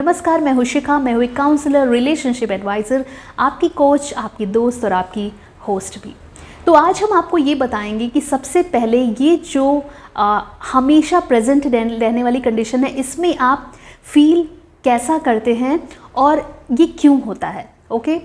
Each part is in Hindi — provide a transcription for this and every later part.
नमस्कार, मैं हूँ शिखा। मैं हूँ एक काउंसलर, रिलेशनशिप एडवाइज़र, आपकी कोच, आपकी दोस्त और आपकी होस्ट भी। तो आज हम आपको ये बताएंगे कि सबसे पहले ये जो हमेशा प्रेजेंट रहने वाली कंडीशन है, इसमें आप फील कैसा करते हैं और ये क्यों होता है। ओके,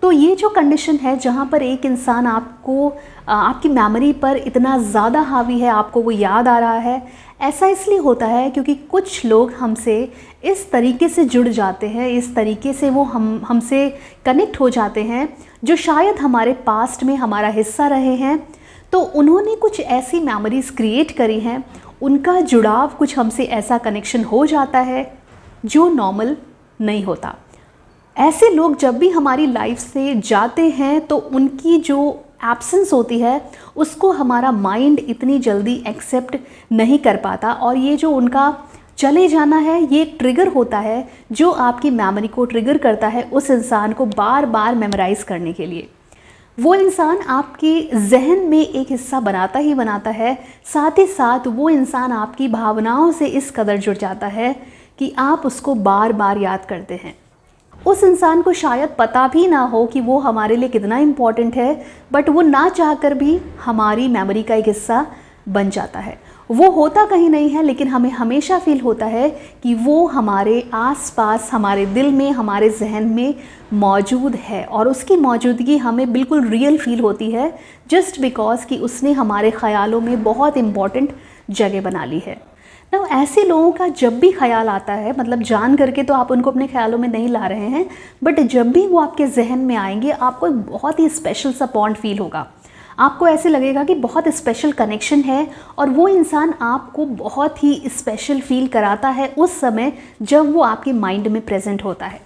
तो ये जो कंडीशन है जहाँ पर एक इंसान आपको आपकी मेमोरी पर इतना ज़्यादा हावी है, आपको वो याद आ रहा है, ऐसा इसलिए होता है क्योंकि कुछ लोग हमसे इस तरीके से जुड़ जाते हैं, इस तरीके से वो हमसे कनेक्ट हो जाते हैं जो शायद हमारे पास्ट में हमारा हिस्सा रहे हैं। तो उन्होंने कुछ ऐसी मेमोरीज़ क्रिएट करी हैं, उनका जुड़ाव कुछ हमसे ऐसा कनेक्शन हो जाता है जो नॉर्मल नहीं होता। ऐसे लोग जब भी हमारी लाइफ से जाते हैं तो उनकी जो एब्सेंस होती है उसको हमारा माइंड इतनी जल्दी एक्सेप्ट नहीं कर पाता, और ये जो उनका चले जाना है ये एक ट्रिगर होता है जो आपकी मेमोरी को ट्रिगर करता है उस इंसान को बार बार मेमोराइज़ करने के लिए। वो इंसान आपके जहन में एक हिस्सा बनाता ही बनाता है, साथ ही साथ वो इंसान आपकी भावनाओं से इस कदर जुड़ जाता है कि आप उसको बार बार याद करते हैं। उस इंसान को शायद पता भी ना हो कि वो हमारे लिए कितना इम्पॉर्टेंट है, बट वो ना चाहकर भी हमारी मेमोरी का एक हिस्सा बन जाता है। वो होता कहीं नहीं है, लेकिन हमें हमेशा फील होता है कि वो हमारे आसपास, हमारे दिल में, हमारे जहन में मौजूद है, और उसकी मौजूदगी हमें बिल्कुल रियल फील होती है जस्ट बिकॉज कि उसने हमारे ख़यालों में बहुत इम्पॉर्टेंट जगह बना ली है। तो ऐसे लोगों का जब भी ख्याल आता है, मतलब जान करके तो आप उनको अपने ख्यालों में नहीं ला रहे हैं, बट जब भी वो आपके जहन में आएंगे आपको एक बहुत ही स्पेशल सा बॉन्ड फील होगा। आपको ऐसे लगेगा कि बहुत स्पेशल कनेक्शन है, और वो इंसान आपको बहुत ही स्पेशल फील कराता है उस समय जब वो आपके माइंड में प्रेजेंट होता है।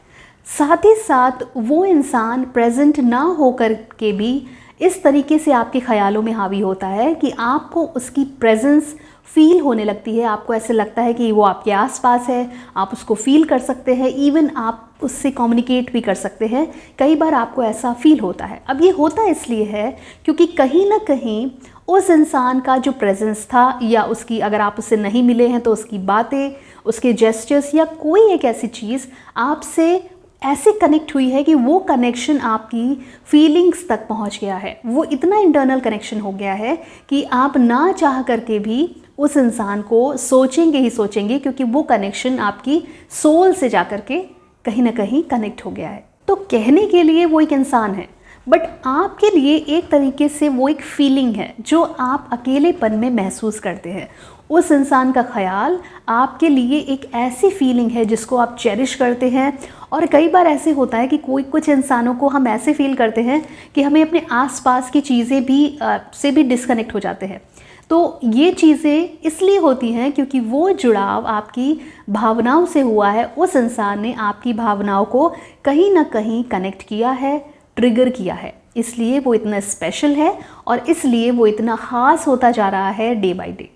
साथ ही साथ वो इंसान प्रेजेंट ना होकर के भी इस तरीके से आपके ख्यालों में हावी होता है कि आपको उसकी प्रेजेंस फील होने लगती है। आपको ऐसे लगता है कि वो आपके आसपास है, आप उसको फील कर सकते हैं, इवन आप उससे कम्युनिकेट भी कर सकते हैं। कई बार आपको ऐसा फील होता है। अब ये होता इसलिए है क्योंकि कहीं ना कहीं उस इंसान का जो प्रेजेंस था, या उसकी, अगर आप उससे नहीं मिले हैं तो उसकी बातें, उसके जेस्चर्स, या कोई एक ऐसी चीज़ आपसे ऐसे कनेक्ट हुई है कि वो कनेक्शन आपकी फीलिंग्स तक पहुंच गया है। वो इतना इंटरनल कनेक्शन हो गया है कि आप ना चाह करके भी उस इंसान को सोचेंगे ही सोचेंगे, क्योंकि वो कनेक्शन आपकी सोल से जा कर के कहीं ना कहीं कनेक्ट हो गया है। तो कहने के लिए वो एक इंसान है, बट आपके लिए एक तरीके से वो एक फीलिंग है जो आप अकेलेपन में महसूस करते हैं। उस इंसान का ख्याल आपके लिए एक ऐसी फीलिंग है जिसको आप चेरिश करते हैं। और कई बार ऐसे होता है कि कुछ इंसानों को हम ऐसे फील करते हैं कि हमें अपने आसपास की चीज़ें भी से भी डिस्कनेक्ट हो जाते हैं। तो ये चीज़ें इसलिए होती हैं क्योंकि वो जुड़ाव आपकी भावनाओं से हुआ है। उस इंसान ने आपकी भावनाओं को कहीं ना कहीं कनेक्ट किया है, ट्रिगर किया है, इसलिए वो इतना स्पेशल है और इसलिए वो इतना ख़ास होता जा रहा है डे बाय डे।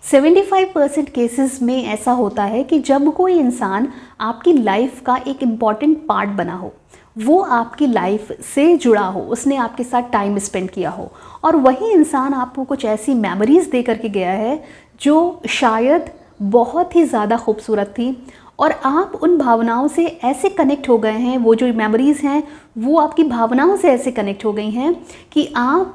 75% केसेस में ऐसा होता है कि जब कोई इंसान आपकी लाइफ का एक इम्पॉर्टेंट पार्ट बना हो, वो आपकी लाइफ से जुड़ा हो, उसने आपके साथ टाइम स्पेंड किया हो, और वही इंसान आपको कुछ ऐसी मेमोरीज़ दे करके गया है जो शायद बहुत ही ज़्यादा खूबसूरत थी, और आप उन भावनाओं से ऐसे कनेक्ट हो गए हैं, वो जो मेमोरीज़ हैं वो आपकी भावनाओं से ऐसे कनेक्ट हो गई हैं कि आप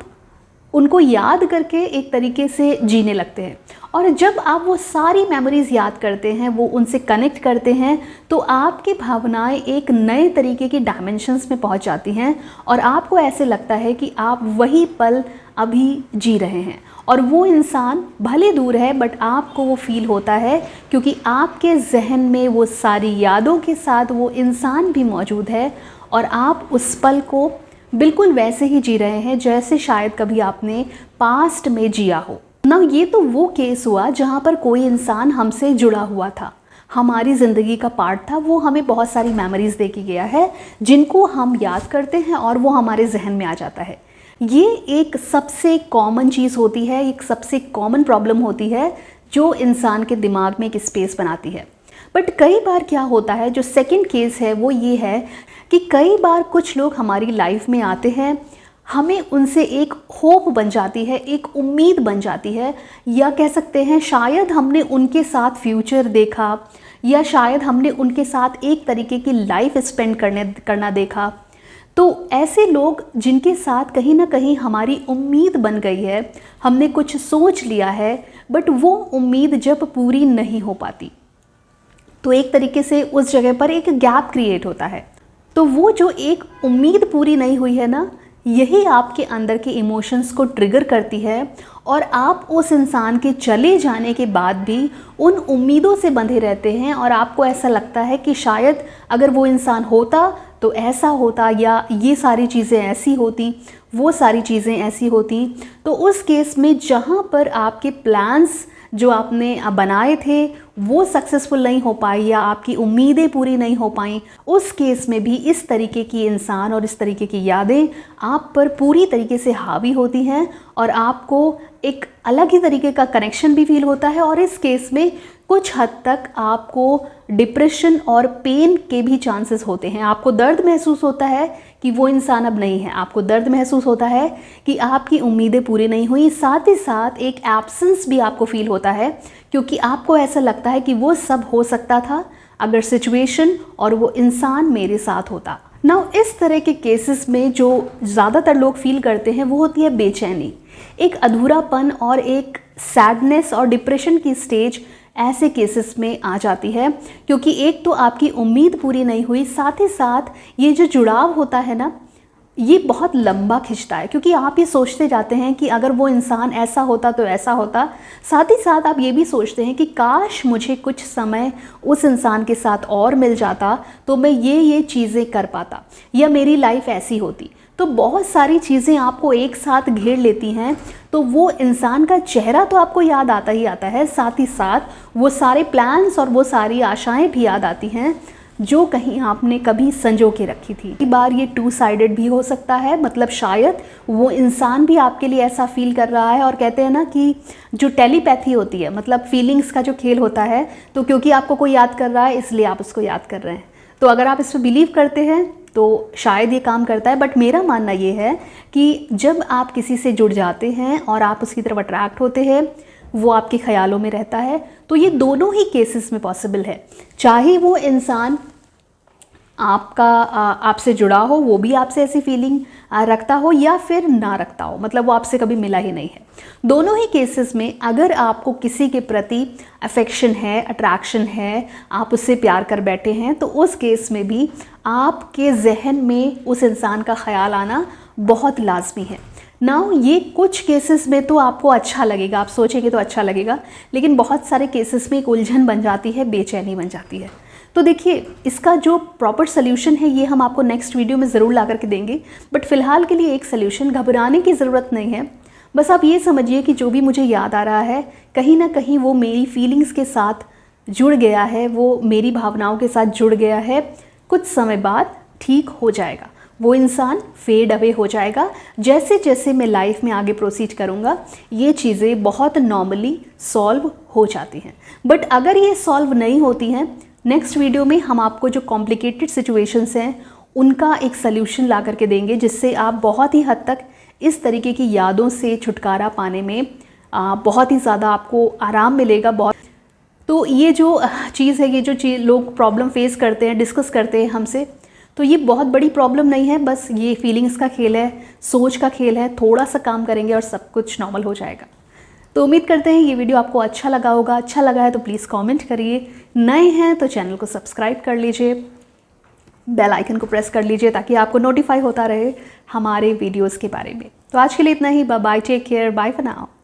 उनको याद करके एक तरीके से जीने लगते हैं। और जब आप वो सारी मेमोरीज़ याद करते हैं, वो उनसे कनेक्ट करते हैं, तो आपकी भावनाएं एक नए तरीके की डायमेंशंस में पहुंच जाती हैं, और आपको ऐसे लगता है कि आप वही पल अभी जी रहे हैं। और वो इंसान भले दूर है, बट आपको वो फील होता है क्योंकि आपके जहन में वो सारी यादों के साथ वो इंसान भी मौजूद है, और आप उस पल को बिल्कुल वैसे ही जी रहे हैं जैसे शायद कभी आपने पास्ट में जिया हो ना। ये तो वो केस हुआ जहाँ पर कोई इंसान हमसे जुड़ा हुआ था, हमारी ज़िंदगी का पार्ट था, वो हमें बहुत सारी मेमोरीज़ दे के गया है जिनको हम याद करते हैं और वो हमारे जहन में आ जाता है। ये एक सबसे कॉमन चीज़ होती है, एक सबसे कॉमन प्रॉब्लम होती है जो इंसान के दिमाग में एक स्पेस बनाती है। बट कई बार क्या होता है, जो सेकंड केस है वो ये है कि कई बार कुछ लोग हमारी लाइफ में आते हैं, हमें उनसे एक होप बन जाती है, एक उम्मीद बन जाती है, या कह सकते हैं शायद हमने उनके साथ फ्यूचर देखा, या शायद हमने उनके साथ एक तरीके की लाइफ स्पेंड करना देखा। तो ऐसे लोग जिनके साथ कहीं ना कहीं हमारी उम्मीद बन गई है, हमने कुछ सोच लिया है, बट वो उम्मीद जब पूरी नहीं हो पाती तो एक तरीके से उस जगह पर एक गैप क्रिएट होता है। तो वो जो एक उम्मीद पूरी नहीं हुई है ना, यही आपके अंदर के इमोशंस को ट्रिगर करती है, और आप उस इंसान के चले जाने के बाद भी उन उम्मीदों से बंधे रहते हैं, और आपको ऐसा लगता है कि शायद अगर वो इंसान होता तो ऐसा होता, या ये सारी चीज़ें ऐसी होती, वो सारी चीज़ें ऐसी होती। तो उस केस में जहाँ पर आपके प्लान्स जो आपने बनाए थे वो सक्सेसफुल नहीं हो पाई, या आपकी उम्मीदें पूरी नहीं हो पाई, उस केस में भी इस तरीके की इंसान और इस तरीके की यादें आप पर पूरी तरीके से हावी होती हैं, और आपको एक अलग ही तरीके का कनेक्शन भी फील होता है। और इस केस में कुछ हद तक आपको डिप्रेशन और पेन के भी चांसेस होते हैं। आपको दर्द महसूस होता है कि वो इंसान अब नहीं है, आपको दर्द महसूस होता है कि आपकी उम्मीदें पूरी नहीं हुई, साथ ही साथ एक एब्सेंस भी आपको फील होता है, क्योंकि आपको ऐसा लगता है कि वो सब हो सकता था अगर सिचुएशन और वो इंसान मेरे साथ होता। नाउ इस तरह के केसेस में जो ज़्यादातर लोग फील करते हैं वो होती है बेचैनी, एक अधूरापन और एक सैडनेस और डिप्रेशन की स्टेज ऐसे केसेस में आ जाती है, क्योंकि एक तो आपकी उम्मीद पूरी नहीं हुई, साथ ही साथ ये जो जुड़ाव होता है ना, ये बहुत लंबा खिंचता है, क्योंकि आप ये सोचते जाते हैं कि अगर वो इंसान ऐसा होता तो ऐसा होता। साथ ही साथ आप ये भी सोचते हैं कि काश मुझे कुछ समय उस इंसान के साथ और मिल जाता तो मैं ये चीज़ें कर पाता, या मेरी लाइफ ऐसी होती। तो बहुत सारी चीज़ें आपको एक साथ घेर लेती हैं, तो वो इंसान का चेहरा तो आपको याद आता ही आता है, साथ ही साथ वो सारे प्लान्स और वो सारी आशाएं भी याद आती हैं जो कहीं आपने कभी संजो के रखी थी। कई बार ये टू साइडेड भी हो सकता है, मतलब शायद वो इंसान भी आपके लिए ऐसा फील कर रहा है, और कहते हैं ना कि जो टेलीपैथी होती है, मतलब फीलिंग्स का जो खेल होता है, तो क्योंकि आपको कोई याद कर रहा है इसलिए आप उसको याद कर रहे हैं। तो अगर आप इस पर बिलीव करते हैं तो शायद ये काम करता है, बट मेरा मानना ये है कि जब आप किसी से जुड़ जाते हैं और आप उसकी तरफ अट्रैक्ट होते हैं, वो आपके ख्यालों में रहता है, तो ये दोनों ही केसेस में पॉसिबल है। चाहे वो इंसान आपसे जुड़ा हो, वो भी आपसे ऐसी फीलिंग रखता हो, या फिर ना रखता हो, मतलब वो आपसे कभी मिला ही नहीं है। दोनों ही केसेस में अगर आपको किसी के प्रति अफेक्शन है, अट्रैक्शन है, आप उससे प्यार कर बैठे हैं, तो उस केस में भी आपके जहन में उस इंसान का ख्याल आना बहुत लाजमी है। नाउ ये कुछ केसेस में तो आपको अच्छा लगेगा, आप सोचेंगे तो अच्छा लगेगा, लेकिन बहुत सारे केसेस में एक उलझन बन जाती है, बेचैनी बन जाती है। तो देखिए, इसका जो प्रॉपर सोल्यूशन है ये हम आपको नेक्स्ट वीडियो में ज़रूर ला करके देंगे, बट फ़िलहाल के लिए एक सोल्यूशन, घबराने की ज़रूरत नहीं है। बस आप ये समझिए कि जो भी मुझे याद आ रहा है कहीं ना कहीं वो मेरी फीलिंग्स के साथ जुड़ गया है, वो मेरी भावनाओं के साथ जुड़ गया है। कुछ समय बाद ठीक हो जाएगा, वो इंसान फेड अवे हो जाएगा। जैसे जैसे मैं लाइफ में आगे प्रोसीड करूँगा ये चीज़ें बहुत नॉर्मली सॉल्व हो जाती हैं। बट अगर ये सॉल्व नहीं होती हैं, नेक्स्ट वीडियो में हम आपको जो कॉम्प्लिकेटेड सिचुएशंस हैं उनका एक सल्यूशन ला करके देंगे, जिससे आप बहुत ही हद तक इस तरीके की यादों से छुटकारा पाने में बहुत ही ज़्यादा आपको आराम मिलेगा। तो ये जो चीज़ है, ये जो लोग प्रॉब्लम फेस करते हैं, डिस्कस करते हैं हमसे, तो ये बहुत बड़ी प्रॉब्लम नहीं है, बस ये फीलिंग्स का खेल है, सोच का खेल है। थोड़ा सा काम करेंगे और सब कुछ नॉर्मल हो जाएगा। तो उम्मीद करते हैं ये वीडियो आपको अच्छा लगा होगा। अच्छा लगा है तो प्लीज़ कमेंट करिए, नए हैं तो चैनल को सब्सक्राइब कर लीजिए, बेल आइकन को प्रेस कर लीजिए ताकि आपको नोटिफाई होता रहे हमारे वीडियोस के बारे में। तो आज के लिए इतना ही, bye bye, take care, bye for now.